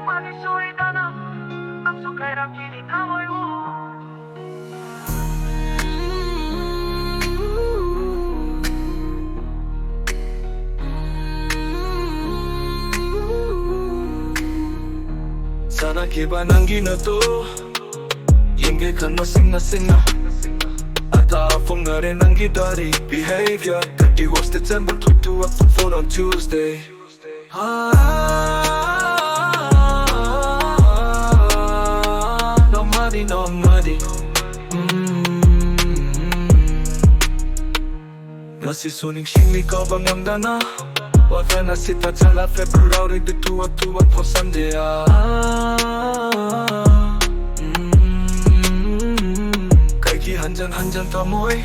Pagi soidana, ang so kairakkhini kamoy mo. Sana kiba ng ginato, ingay ka masing-nasing na. At aafong na rin ang gidari behavior. Iwas December to up the phone on Tuesday. No money, no money. Nasisuning singli ko bang ang dana? Wala na sita tala February de tuwa-tuwa po Sunday. Kay ki hanjan-hanjan tamoy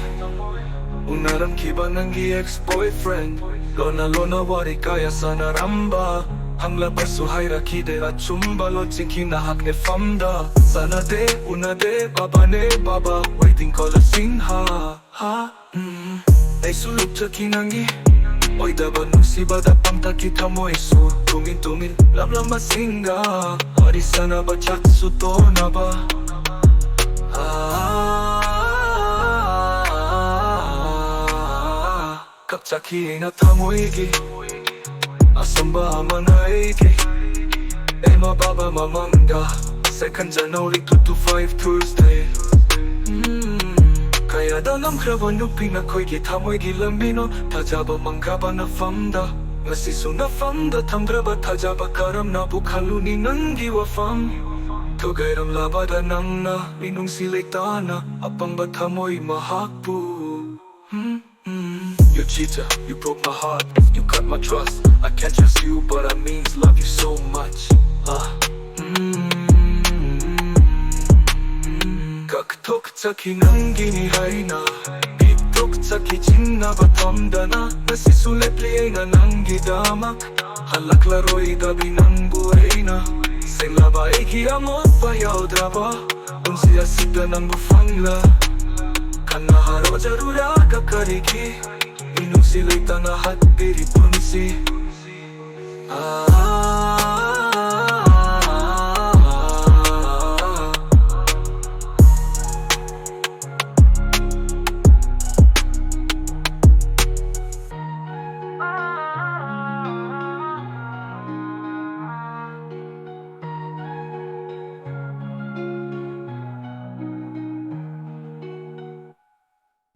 Unaram kiba ng ex-boyfriend Lona wari kaya sa naramba Hangla baso hayra kide at chumbalo Chinki nahak ne famda Sana de, una de, baba ne baba Waiting ko la sinha Ay suluk sa kinangi Oy dapat nung sibada pamta kita mo iso Tumil lam masinga Wari sana ba chatsu to na ba 갑자기 나타 모이기 아썸바 아마나이기 에마 바바 마망가 Second January 2 to 5 Tuesday Kaya daw namkraban yung pinakoy kita mo'y gilambino Tajaba manggaba na famda Ngasiso na famda tamdraba tajaba karam na bukaluni ng giwa fam Tugayram labada nang na Minung silaitana Apang bata mo'y mahakpo You cheater, you broke my heart, you cut my trust I can't trust you but I mean love you so much Kaktok sa kinanginihay na Bitok sa kitchen na batamda na Nasisulit liay na nang gidamak Halak laro'y gabi ng buhay na Sing labay kiyamot payaw draba Unsiya sita ng bufangla Kanaharo jarura kakariki Inung sila'y tanahat piripunsi